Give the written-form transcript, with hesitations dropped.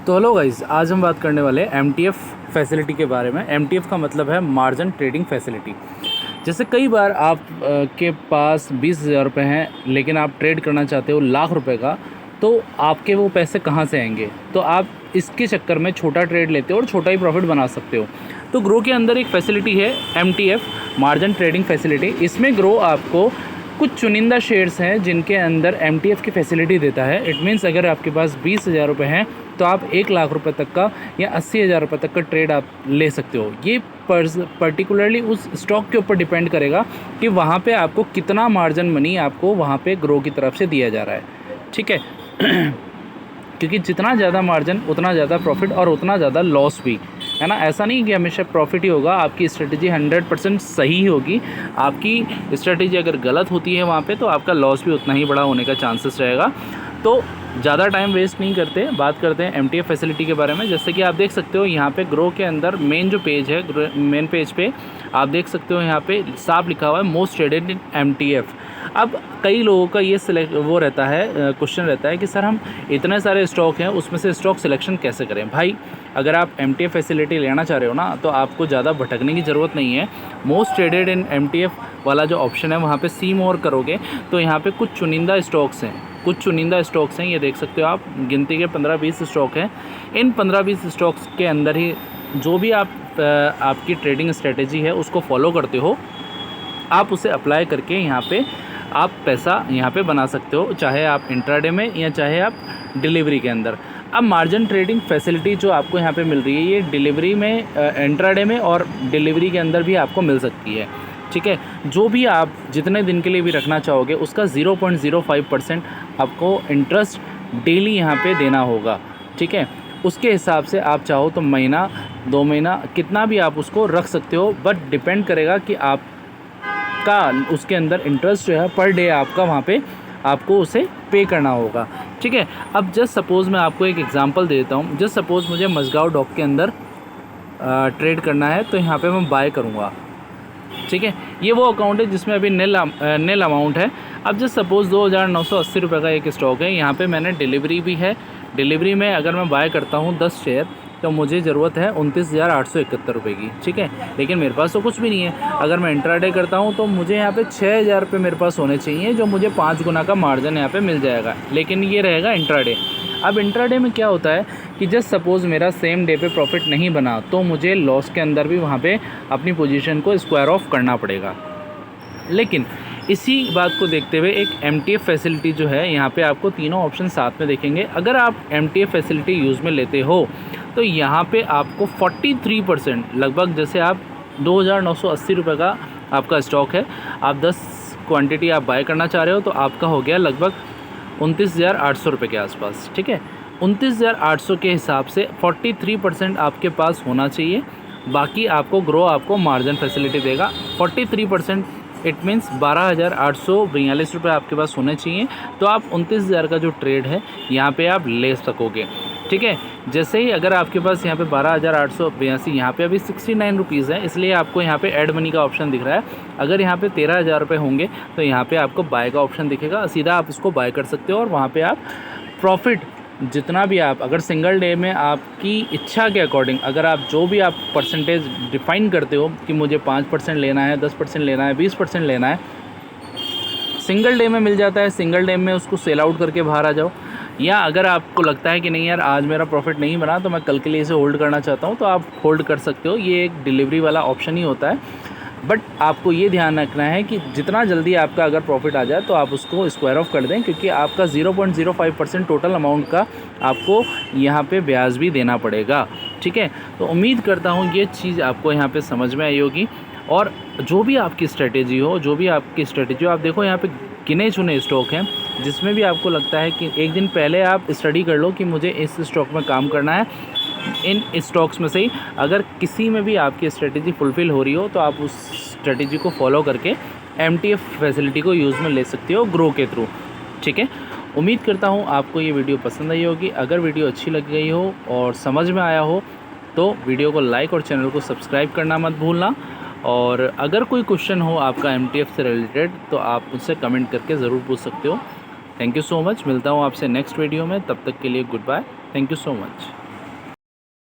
तो hello guys, आज हम बात करने वाले हैं एमटीएफ फैसिलिटी के बारे में। एमटीएफ का मतलब है मार्जिन ट्रेडिंग फैसिलिटी। जैसे कई बार आप के पास 20,000 रुपये हैं, लेकिन आप ट्रेड करना चाहते हो लाख रुपए का, तो आपके वो पैसे कहाँ से आएंगे? तो आप इसके चक्कर में छोटा ट्रेड लेते हो और छोटा ही प्रॉफिट बना सकते हो। तो ग्रो के अंदर एक फैसिलिटी है एमटीएफ, मार्जिन ट्रेडिंग फैसिलिटी। इसमें ग्रो आपको कुछ चुनिंदा शेयर्स हैं जिनके अंदर एमटीएफ की फैसिलिटी देता है। इट मीन्स अगर आपके पास 20,000 रुपये हैं तो आप 1,00,000 रुपये तक का या 80,000 रुपये तक का ट्रेड आप ले सकते हो। ये पर्टिकुलरली उस स्टॉक के ऊपर डिपेंड करेगा कि वहाँ पे आपको कितना मार्जिन मनी आपको वहाँ पे ग्रो की तरफ से दिया जा रहा है, ठीक है। क्योंकि जितना ज़्यादा मार्जिन उतना ज़्यादा प्रॉफिट और उतना ज़्यादा लॉस भी, है ना। ऐसा नहीं कि हमेशा प्रॉफिट ही होगा, आपकी स्ट्रेटजी 100% सही होगी। आपकी स्ट्रेटजी अगर गलत होती है वहाँ पे, तो आपका लॉस भी उतना ही बड़ा होने का चांसेस रहेगा। तो ज़्यादा टाइम वेस्ट नहीं करते, बात करते हैं एमटीएफ फैसिलिटी के बारे में। जैसे कि आप देख सकते हो यहाँ पे ग्रो के अंदर मेन जो पेज है, मेन पेज पे आप देख सकते हो यहाँ पे साफ लिखा हुआ है मोस्ट ट्रेडेड इन एमटीएफ। अब कई लोगों का ये वो रहता है, क्वेश्चन रहता है कि सर हम इतने सारे स्टॉक हैं, उसमें से स्टॉक सिलेक्शन कैसे करें? भाई, अगर आप एमटीएफ फैसिलिटी लेना चाह रहे हो ना, तो आपको ज़्यादा भटकने की ज़रूरत नहीं है। मोस्ट ट्रेडेड इन एमटीएफ वाला जो ऑप्शन है वहाँ पे सी मोर करोगे तो यहाँ पे कुछ चुनिंदा स्टॉक्स हैं, ये देख सकते हो आप, गिनती के 15-20 स्टॉक हैं। इन 15-20 स्टॉक्स के अंदर ही जो भी आपकी ट्रेडिंग स्ट्रेटेजी है उसको फॉलो करते हो, आप उसे अप्लाई करके यहाँ पे आप पैसा यहाँ पे बना सकते हो, चाहे आप इंट्राडे में या चाहे आप डिलीवरी के अंदर। अब मार्जिन ट्रेडिंग फैसिलिटी जो आपको यहाँ पे मिल रही है, ये डिलीवरी में, इंट्राडे में और डिलीवरी के अंदर भी आपको मिल सकती है, ठीक है। जो भी आप जितने दिन के लिए भी रखना चाहोगे उसका 0.05% आपको इंटरेस्ट डेली यहाँ पे देना होगा, ठीक है। उसके हिसाब से आप चाहो तो महीना 2 महीना कितना भी आप उसको रख सकते हो, बट डिपेंड करेगा कि आपका उसके अंदर इंटरेस्ट जो है पर डे आपका वहाँ पे आपको उसे पे करना होगा, ठीक है। अब जस्ट सपोज़ मैं आपको एक एग्जांपल दे देता हूँ। जस्ट सपोज़ मुझे मजगांव डॉक के अंदर ट्रेड करना है, तो यहाँ पे मैं बाय करूँगा, ठीक है। ये वो अकाउंट है जिसमें अभी नील अमाउंट है। अब जस्ट सपोज़ 2,980 रुपये का एक स्टॉक है, यहाँ पे मैंने डिलीवरी भी है। डिलीवरी में अगर मैं बाय करता हूँ 10 शेयर, तो मुझे ज़रूरत है 29,871 रुपये की, ठीक है। लेकिन मेरे पास तो कुछ भी नहीं है। अगर मैं इंट्राडे करता हूँ तो मुझे यहाँ पे 6,000 रुपये मेरे पास होने चाहिए, जो मुझे 5 गुना का मार्जिन यहाँ पे मिल जाएगा। लेकिन ये रहेगा इंट्राडे। अब इंट्राडे में क्या होता है कि जस्ट सपोज़ मेरा सेम डे पे प्रॉफिट नहीं बना, तो मुझे लॉस के अंदर भी वहाँ पे अपनी पोजीशन को स्क्वायर ऑफ करना पड़ेगा। लेकिन इसी बात को देखते हुए एक एमटीएफ फैसिलिटी जो है, यहाँ पे आपको तीनों ऑप्शन साथ में देखेंगे। अगर आप एमटीएफ फैसिलिटी यूज़ में लेते हो तो यहाँ पे आपको 43% लगभग, जैसे आप 2,980 रुपये का आपका स्टॉक है, आप 10 क्वांटिटी आप बाय करना चाह रहे हो, तो आपका हो गया लगभग 29,800 रुपये के आसपास, ठीक है। 29,800 के हिसाब से 43% आपके पास होना चाहिए। बाकी आपको ग्रो आपको मार्जिन फैसिलिटी देगा। 43% इट मीन्स 12,842 रुपये आपके पास होने चाहिए, तो आप 29,000 का जो ट्रेड है यहाँ पे आप ले सकोगे, ठीक है। जैसे ही अगर आपके पास यहाँ पे 12,882, यहाँ पे अभी 69 रुपीज़ है, इसलिए आपको यहाँ पे ऐड मनी का ऑप्शन दिख रहा है। अगर यहाँ पे 13,000 रुपये होंगे तो यहाँ पे आपको बाय का ऑप्शन दिखेगा, सीधा आप इसको बाय कर सकते हो और वहाँ पे आप प्रॉफिट जितना भी आप, अगर सिंगल डे में आपकी इच्छा के अकॉर्डिंग, अगर आप जो भी आप परसेंटेज डिफाइन करते हो कि मुझे 5% लेना है, 10% लेना है, 20% लेना है, सिंगल डे में मिल जाता है। सिंगल डे में उसको सेल आउट करके बाहर आ जाओ। या अगर आपको लगता है कि नहीं यार, आज मेरा प्रॉफिट नहीं बना तो मैं कल के लिए इसे होल्ड करना चाहता हूँ, तो आप होल्ड कर सकते हो। ये एक डिलीवरी वाला ऑप्शन ही होता है। बट आपको ये ध्यान रखना है कि जितना जल्दी आपका अगर प्रॉफिट आ जाए तो आप उसको स्क्वायर ऑफ कर दें, क्योंकि आपका 0.05% टोटल अमाउंट का आपको यहाँ पे ब्याज भी देना पड़ेगा, ठीक है। तो उम्मीद करता हूँ ये चीज़ आपको यहाँ पे समझ में आई होगी। और जो भी आपकी स्ट्रेटेजी हो, आप देखो यहाँ पे गिने चुने स्टॉक हैं, जिसमें भी आपको लगता है कि एक दिन पहले आप स्टडी कर लो कि मुझे इस स्टॉक में काम करना है। इन स्टॉक्स में से ही अगर किसी में भी आपकी स्ट्रेटेजी फुलफ़िल हो रही हो, तो आप उस स्ट्रेटेजी को फॉलो करके एमटीएफ फैसिलिटी को यूज़ में ले सकते हो ग्रो के थ्रू, ठीक है। उम्मीद करता हूँ आपको ये वीडियो पसंद आई होगी। अगर वीडियो अच्छी लग गई हो और समझ में आया हो तो वीडियो को लाइक और चैनल को सब्सक्राइब करना मत भूलना। और अगर कोई क्वेश्चन हो आपका एमटीएफ से रिलेटेड, तो आप मुझसे कमेंट करके ज़रूर पूछ सकते हो। Thank you so much. मिलता हूँ आपसे नेक्स्ट वीडियो में, तब तक के लिए goodbye. Thank you so much.